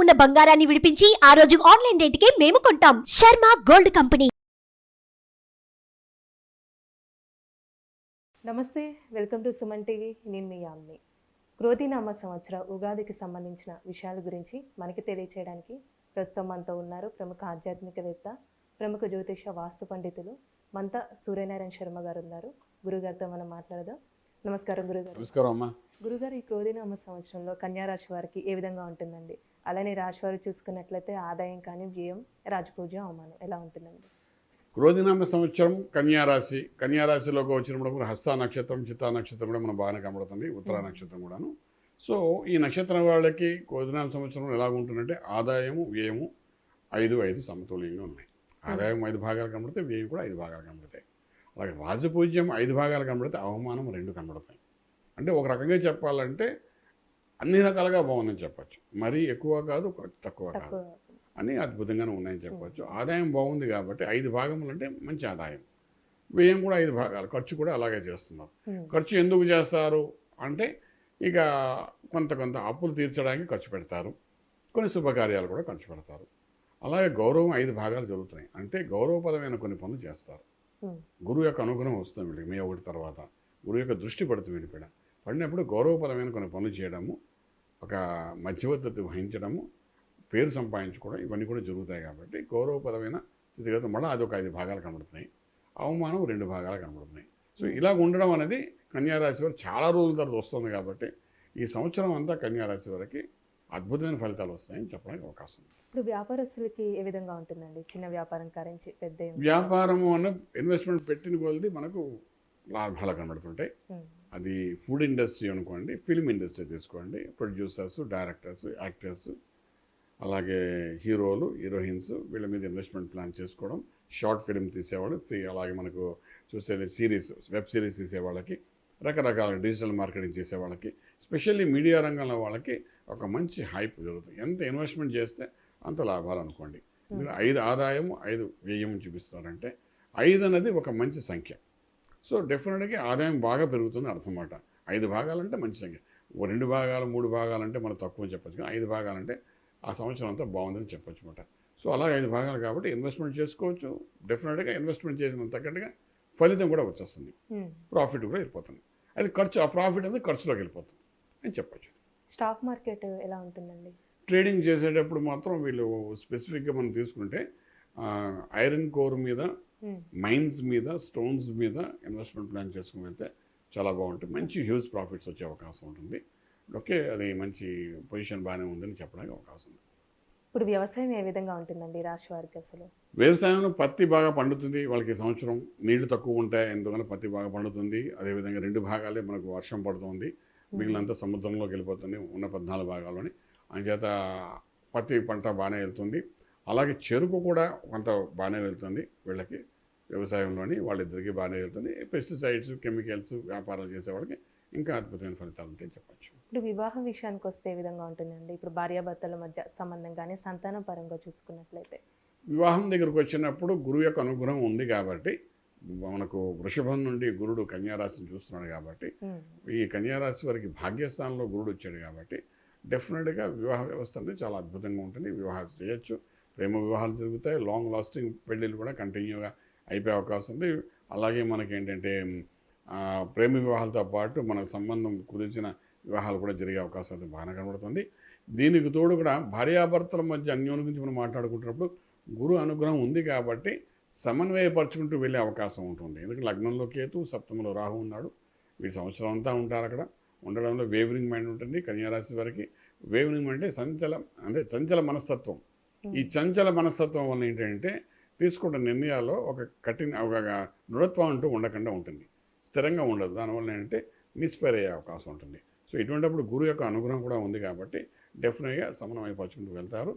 ఉన్న బంగారాన్ని విడిపించి ఆ రోజు ఆన్లైన్ రేటుకే మేము కొంటాం. Sharma gold company. నమస్తే, వెల్కమ్ టు సుమన్ టీవీ. నేను మీ యామ్ని. క్రోధినామ సంవత్సర ఉగాదికి సంబంధించిన విషయాల గురించి మనకి తెలియచేయడానికి ప్రస్తుతం మనతో ఉన్నారు ప్రముఖ ఆధ్యాత్మికవేత్త, ప్రముఖ జ్యోతిష వాస్తు పండితులు మంత సూర్యనారాయణ శర్మ గారు ఉన్నారు. గురుగారితో మనం మాట్లాడదాం. నమస్కారం గురుగారు. నమస్కారం అమ్మా. గురుగారు, ఈ క్రోధినామ సంవత్సరంలో కన్యా రాశి వారికి ఏ విధంగా ఉంటుందండి? అలానే రాశి వారు చూసుకున్నట్లయితే ఆదాయం కానీ, వ్యయం, రాజపూజ, అవమానం ఎలా ఉంటుందండి? క్రోధినామ సంవత్సరం కన్యారాశి, కన్యారాశిలోకి వచ్చినప్పుడు హస్త నక్షత్రం, చిత్తా నక్షత్రం కూడా మనం బాగానే కనబడుతుంది, ఉత్తరా నక్షత్రం కూడాను. సో ఈ నక్షత్రం వాళ్ళకి క్రోధినామ సంవత్సరం ఎలా ఉంటుందంటే ఆదాయము వ్యయము 5 సమతుల్యంగా ఉన్నాయి. ఆదాయం 5 భాగాలు కనబడితే వ్యయం కూడా 5 భాగాలు కనబడతాయి. అలాగే రాజపూజ్యం 5 భాగాలు కనబడితే అవమానం 2 కనబడతాయి. అంటే ఒక రకంగా చెప్పాలంటే అన్ని రకాలుగా బాగుందని చెప్పచ్చు. మరీ ఎక్కువ కాదు, తక్కువ కాదు, అని అద్భుతంగానే ఉన్నాయని చెప్పచ్చు. ఆదాయం బాగుంది కాబట్టి 5 భాగములు అంటే మంచి ఆదాయం. వ్యయం కూడా 5 భాగాలు, ఖర్చు కూడా అలాగే చేస్తున్నారు. ఖర్చు ఎందుకు చేస్తారు అంటే ఇక కొంత అప్పులు తీర్చడానికి ఖర్చు పెడతారు, కొన్ని శుభకార్యాలు కూడా ఖర్చు పెడతారు. అలాగే గౌరవం 5 భాగాలు జరుగుతున్నాయి, అంటే గౌరవపరమైన కొన్ని పనులు చేస్తారు. గురువు యొక్క అనుగ్రహం వస్తుంది వీళ్ళకి మే 1 తర్వాత. గురువు యొక్క దృష్టి పడుతుంది వీళ్ళ పడినప్పుడు గౌరవపరమైన కొన్ని పనులు చేయడము, ఒక మధ్యవర్తి వహించడము, పేరు సంపాదించుకోవడం, ఇవన్నీ కూడా జరుగుతాయి. కాబట్టి గౌరవపరమైన స్థితిగతులు మళ్ళీ అది ఒక 5 భాగాలు కనబడుతున్నాయి, అవమానం 2 భాగాలు కనబడుతున్నాయి. సో ఇలా ఉండడం అనేది కన్యారాశి వారు చాలా రోజుల తర్వాత వస్తుంది. కాబట్టి ఈ సంవత్సరం అంతా కన్యారాశి వారికి అద్భుతమైన ఫలితాలు వస్తాయని చెప్పడానికి అవకాశం ఉంది. ఇప్పుడు వ్యాపారస్తులకి ఏ విధంగా ఉంటుందండి? చిన్న వ్యాపారం కారించి పెద్ద వ్యాపారము అన్న ఇన్వెస్ట్మెంట్ పెట్టిన కొలది మనకు లాభాలు కనబడుతుంటాయి. అది ఫుడ్ ఇండస్ట్రీ అనుకోండి, ఫిల్మ్ ఇండస్ట్రీ తీసుకోండి, ప్రొడ్యూసర్స్, డైరెక్టర్స్, యాక్టర్స్, అలాగే హీరోలు, హీరోయిన్స్, వీళ్ళ మీద ఇన్వెస్ట్మెంట్ ప్లాన్ చేసుకోవడం, షార్ట్ ఫిల్మ్ తీసేవాళ్ళు, అలాగే మనకు చూసే సిరీస్, వెబ్ సిరీస్ తీసేవాళ్ళకి, రకరకాల డిజిటల్ మార్కెటింగ్ చేసేవాళ్ళకి, స్పెషల్లీ మీడియా రంగంలో వాళ్ళకి ఒక మంచి హైప్ జరుగుతుంది. ఎంత ఇన్వెస్ట్మెంట్ చేస్తే అంత లాభాలు అనుకోండి. మీరు 5 ఆదాయం 5 వ్యయం చూపిస్తున్నారంటే 5 అనేది ఒక మంచి సంఖ్య. సో డెఫినెట్గా ఆదాయం బాగా పెరుగుతుంది అర్థమాట. 5 భాగాలంటే మంచి సంఖ్య. 2 భాగాలు 3 భాగాలంటే మనం తక్కువ చెప్పచ్చు, కానీ 5 భాగాలంటే ఆ సంవత్సరం అంతా బాగుందని చెప్పొచ్చు అనమాట. సో అలా 5 భాగాలు కాబట్టి ఇన్వెస్ట్మెంట్ చేసుకోవచ్చు. డెఫినెట్గా ఇన్వెస్ట్మెంట్ చేసిన తగ్గట్టుగా ఫలితం కూడా వచ్చేస్తుంది, ప్రాఫిట్ కూడా వెళ్ళిపోతుంది. అది ఖర్చు, ఆ ప్రాఫిట్ అనేది ఖర్చులోకి వెళ్ళిపోతుంది అని చెప్పచ్చు. స్టాక్ మార్కెట్ ఎలా ఉంటుందండి? ట్రేడింగ్ చేసేటప్పుడు మాత్రం వీళ్ళు స్పెసిఫిక్గా మనం తీసుకుంటే ఐరన్ కోర్ మీద, మైన్స్ మీద, స్టోన్స్ మీద ఇన్వెస్ట్మెంట్ ప్లాన్ చేసుకుని వెళ్తే చాలా బాగుంటుంది. మంచి హ్యూజ్ ప్రాఫిట్స్ వచ్చే అవకాశం ఉంటుంది. ఓకే, అది మంచి పొజిషన్ బాగానే ఉందని చెప్పడానికి అవకాశం ఉంది. ఇప్పుడు వ్యవసాయం ఏ విధంగా ఉంటుందండి రాశి వారికి? అసలు వ్యవసాయంలో పత్తి బాగా పండుతుంది వాళ్ళకి. ఈ సంవత్సరం నీళ్లు తక్కువ ఉంటాయి, ఎందుకని పత్తి బాగా పండుతుంది. అదేవిధంగా 2 భాగాలే మనకు వర్షం పడుతుంది, మిగిలినంతా సముద్రంలోకి వెళ్ళిపోతుంది ఉన్న 14 భాగాల్లోని. అంచేత పత్తి పంట బాగానే వెళ్తుంది. అలాగే చెరుకు కూడా కొంత బాగానే వెళ్తుంది వీళ్ళకి, వ్యవసాయంలోని వాళ్ళిద్దరికీ బాగానే వెళ్తుంది. పెస్టిసైడ్స్, కెమికల్స్ వ్యాపారాలు చేసేవాళ్ళకి ఇంకా అద్భుతమైన ఫలితాలు ఉంటాయని చెప్పచ్చు. ఇప్పుడు వివాహం విషయానికి వస్తే ఏ విధంగా ఉంటుందండి? ఇప్పుడు భార్యాభర్తల మధ్య సంబంధం కానీ, సంతానం పరంగా చూసుకున్నట్లయితే వివాహం దగ్గరకు వచ్చినప్పుడు గురువు యొక్క అనుగ్రహం ఉంది కాబట్టి, మనకు వృషభం నుండి గురుడు కన్యారాశిని చూస్తున్నాడు కాబట్టి, ఈ కన్యారాశి వారికి భాగ్యస్థానంలో గురుడు వచ్చాడు కాబట్టి డెఫినెట్గా వివాహ వ్యవస్థ అనేది చాలా అద్భుతంగా ఉంటుంది. వివాహాలు చేయొచ్చు, ప్రేమ వివాహాలు జరుగుతాయి, లాంగ్ లాస్టింగ్ పెళ్ళిళ్ళు కూడా కంటిన్యూగా అయిపోయే అవకాశం ఉంది. అలాగే మనకేంటంటే ప్రేమ వివాహాలతో పాటు మనకు సంబంధం కుదిర్చిన వివాహాలు కూడా జరిగే అవకాశం అయితే బాగా కనబడుతుంది. దీనికి తోడు కూడా భార్యాభర్తల మధ్య అన్యోన్యం గురించి మనం మాట్లాడుకుంటున్నప్పుడు గురు అనుగ్రహం ఉంది కాబట్టి సమన్వయపరుచుకుంటూ వెళ్ళే అవకాశం ఉంటుంది. ఎందుకంటే లగ్నంలో కేతు, సప్తమంలో రాహు ఉన్నాడు. వీటి సంవత్సరం అంతా ఉంటారు అక్కడ. ఉండడంలో వేవరింగ్ మైండ్ ఉంటుంది కన్యారాశి వారికి. వేవరింగ్ అంటే చంచల మనస్తత్వం. ఈ చంచల మనస్తత్వం వల్ల ఏంటంటే తీసుకున్న నిర్ణయాల్లో ఒక దృఢత్వం అంటూ ఉండకుండా ఉంటుంది, స్థిరంగా ఉండదు. దానివల్ల ఏంటంటే మిస్ఫైర్ అయ్యే అవకాశం ఉంటుంది. సో ఇటువంటిప్పుడు గురువు యొక్క అనుగ్రహం కూడా ఉంది కాబట్టి డెఫినెట్గా సమన్వయపరుచుకుంటూ వెళ్తారు.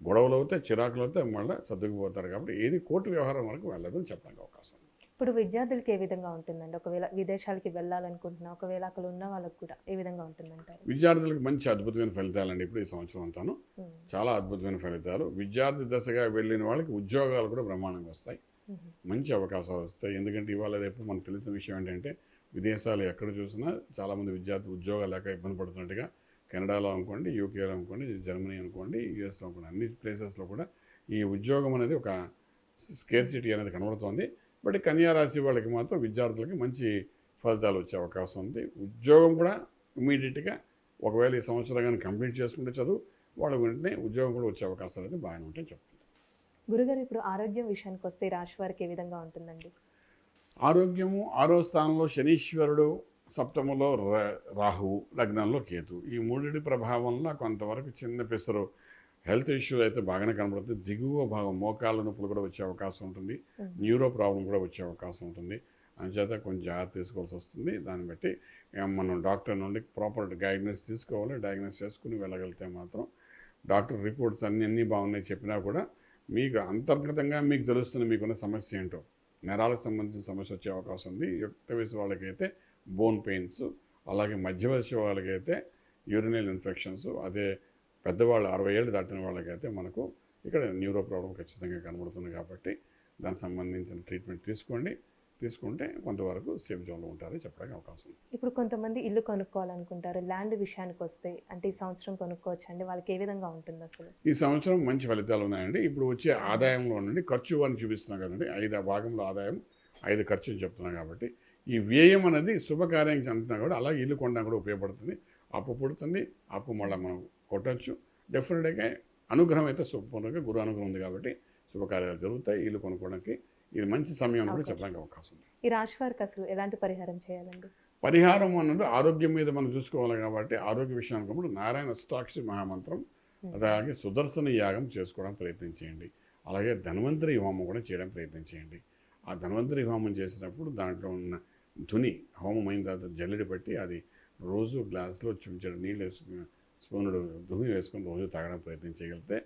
గొడవలు అవుతాయి, చిరాకులు అవుతాయి, మళ్ళీ సర్దుకుపోతారు. కాబట్టి ఏది కోర్టు వ్యవహారం వరకు వెళ్ళదు అని చెప్పడానికి అవకాశం. ఇప్పుడు విద్యార్థులకి ఏ విధంగా ఉంటుందండి? ఒకవేళ విదేశాలకి వెళ్ళాలనుకుంటున్నా, ఒకవేళ అక్కడ ఉన్న వాళ్ళకి కూడా ఏ విధంగా ఉంటుందంటారు? విద్యార్థులకు మంచి అద్భుతమైన ఫలితాలండి. ఇప్పుడు ఈ సంవత్సరం అంతాను చాలా అద్భుతమైన ఫలితాలు. విద్యార్థి దశగా వెళ్ళిన వాళ్ళకి ఉద్యోగాలు కూడా బ్రహ్మాండంగా వస్తాయి, మంచి అవకాశాలు వస్తాయి. ఎందుకంటే ఇవాళ రేపు మనకు తెలిసిన విషయం ఏంటంటే విదేశాలు ఎక్కడ చూసినా చాలామంది విద్యార్థులు ఉద్యోగాలు లేక ఇబ్బంది పడుతున్నట్టుగా కెనడాలో అనుకోండి, యూకేలో అనుకోండి, జర్మనీ అనుకోండి, యూఎస్లో అనుకోండి, అన్ని ప్లేసెస్లో కూడా ఈ ఉద్యోగం అనేది ఒక స్కేర్సిటీ అనేది కనబడుతోంది. బట్ కన్యా రాశి వాళ్ళకి మాత్రం విద్యార్థులకి మంచి ఫలితాలు వచ్చే అవకాశం ఉంది. ఉద్యోగం కూడా ఇమీడియట్గా ఒకవేళ ఈ సంవత్సరం కానీ కంప్లీట్ చేసుకుంటే చదువు వాళ్ళకి వెంటనే ఉద్యోగం కూడా వచ్చే అవకాశాలు అయితే బాగానే ఉంటాయి చెప్తుంది. గురుగారు ఇప్పుడు ఆరోగ్యం విషయానికి వస్తే ఈ రాశి వారికి ఏ విధంగా ఉంటుందండి? ఆరోగ్యము 6వ స్థానంలో శనీశ్వరుడు, సప్తమంలో రాహువు, లగ్నంలో కేతు, ఈ మూడింటి ప్రభావంలో కొంతవరకు చిన్న పెసరు హెల్త్ ఇష్యూ అయితే బాగానే కనబడుతుంది. దిగువ భాగం మోకాళ్ళ నొప్పులు కూడా వచ్చే అవకాశం ఉంటుంది, న్యూరో ప్రాబ్లం కూడా వచ్చే అవకాశం ఉంటుంది. అందుచేత కొంచెం జాగ్రత్త తీసుకోవాల్సి వస్తుంది. దాన్ని బట్టి మనం డాక్టర్ నుండి ప్రాపర్ గైడెన్స్ తీసుకోవాలి. డయాగ్నోస్ చేసుకుని వెళ్ళగలిగితే మాత్రం డాక్టర్ రిపోర్ట్స్ అన్నీ బాగున్నాయి చెప్పినా కూడా మీకు అంతర్గతంగా మీకు తెలుస్తుంది మీకున్న సమస్య ఏంటో. నరాలకు సంబంధించిన సమస్య వచ్చే అవకాశం ఉంది. యుక్త వయసు వాళ్ళకైతే బోన్ పెయిన్స్, అలాగే మధ్య వయసు వాళ్ళకైతే యూరినల్ ఇన్ఫెక్షన్స్, అదే పెద్దవాళ్ళు 60 ఏళ్ళు దాటిన వాళ్ళకైతే మనకు ఇక్కడ న్యూరో ప్రాబ్లం ఖచ్చితంగా కనబడుతుంది. కాబట్టి దానికి సంబంధించిన ట్రీట్మెంట్ తీసుకుంటే కొంతవరకు సేఫ్ జోన్లో ఉంటారని చెప్పడానికి అవకాశం ఉంది. ఇప్పుడు కొంతమంది ఇల్లు కొనుక్కోవాలనుకుంటారు. ల్యాండ్ విషయానికి వస్తే అంటే ఈ సంవత్సరం కొనుక్కోవచ్చు అండి, వాళ్ళకి ఏ విధంగా ఉంటుంది అసలు? ఈ సంవత్సరం మంచి ఫలితాలు ఉన్నాయండి. ఇప్పుడు వచ్చే ఆదాయంలో నుండి ఖర్చు అని చూపిస్తున్నాం కదండి, 5 భాగంలో ఆదాయం 5 ఖర్చు అని చెప్తున్నాం. కాబట్టి ఈ వ్యయం అనేది శుభకార్యానికి అంటున్నా కూడా అలాగే ఇల్లు కొనడానికి కూడా ఉపయోగపడుతుంది. అప్పు పుడుతుంది, అప్పు మళ్ళీ మనం కొట్టచ్చు. డెఫినెట్గా అనుగ్రహం అయితే సంపూర్ణంగా గురు అనుగ్రహం ఉంది కాబట్టి శుభకార్యాలు జరుగుతాయి. ఇల్లు కొనుక్కోవడానికి ఇది మంచి సమయం కూడా చెప్పడానికి అవకాశం ఉంది. ఈ రాశి వారికి అసలు ఎలాంటి పరిహారం చేయాలండి? పరిహారం అన్నది ఆరోగ్యం మీద మనం చూసుకోవాలి కాబట్టి ఆరోగ్య విషయానికి నారాయణ అష్టాక్షరి మహామంత్రం, అలాగే సుదర్శన యాగం చేసుకోవడానికి ప్రయత్నం చేయండి. అలాగే ధన్వంతరి హోమం కూడా చేయడానికి ప్రయత్నం చేయండి. ఆ ధన్వంతరి హోమం చేసినప్పుడు దాంట్లో ఉన్న ధుని హోమం అయిన తర్వాత జల్లెడి పట్టి అది రోజు గ్లాసులో చెంచాడు నీళ్ళు వేసుకుని స్పూనుడు ధుని వేసుకొని రోజు తాగడానికి ప్రయత్నం చేయగలిగితే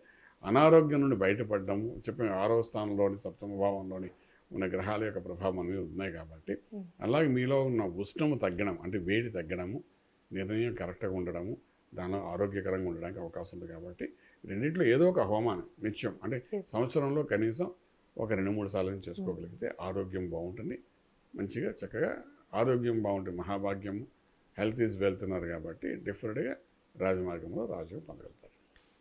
అనారోగ్యం నుండి బయటపడడము. చెప్పిన 6వ స్థానంలోని సప్తమ భావంలోని ఉన్న గ్రహాల యొక్క ప్రభావం అనేవి ఉన్నాయి కాబట్టి అలాగే మీలో ఉన్న ఉష్ణము తగ్గడం అంటే వేడి తగ్గడము, నిర్ణయం కరెక్ట్గా ఉండడము, దానిలో ఆరోగ్యకరంగా ఉండడానికి అవకాశం ఉంది. కాబట్టి రెండింటిలో ఏదో ఒక హోమాన్ని నిత్యం అంటే సంవత్సరంలో కనీసం ఒక 2-3 సార్లు చేసుకోగలిగితే ఆరోగ్యం బాగుంటుంది. మంచిగా చక్కగా ఆరోగ్యం బాగుంటుంది. మహాభాగ్యము, హెల్త్ ఈజ్ వెల్త్ అన్నారు కాబట్టి డెఫినెట్గా రాజమార్గంలో రాజు పొందగలుగుతారు.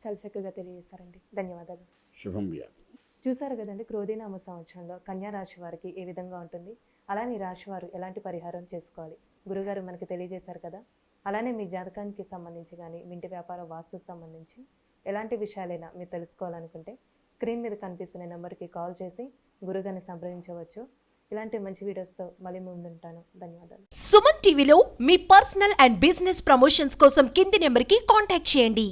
చాలా చక్కగా తెలియజేశారండి, ధన్యవాదాలు. శుభం వ్యాధి. చూసారు కదండి, క్రోధినామ సంవత్సరంలో కన్యా రాశి వారికి ఏ విధంగా ఉంటుంది, అలానే ఈ రాశి వారు ఎలాంటి పరిహారం చేసుకోవాలి గురుగారు మనకి తెలియజేశారు కదా. అలానే మీ జాతకానికి సంబంధించి కానీ మీ ఇంటి వ్యాపార వాస్తుకు సంబంధించి ఎలాంటి విషయాలైనా మీరు తెలుసుకోవాలనుకుంటే స్క్రీన్ మీద కనిపిస్తున్న నెంబర్కి కాల్ చేసి గురుగారిని సంప్రదించవచ్చు. ఇలాంటి మంచి వీడియోస్తో మళ్ళీ ముందుంటాను. ధన్యవాదాలు. సుమన్ టీవీలో మీ పర్సనల్ అండ్ బిజినెస్ ప్రమోషన్స్ కోసం కింది నెంబర్కి కాంటాక్ట్ చేయండి.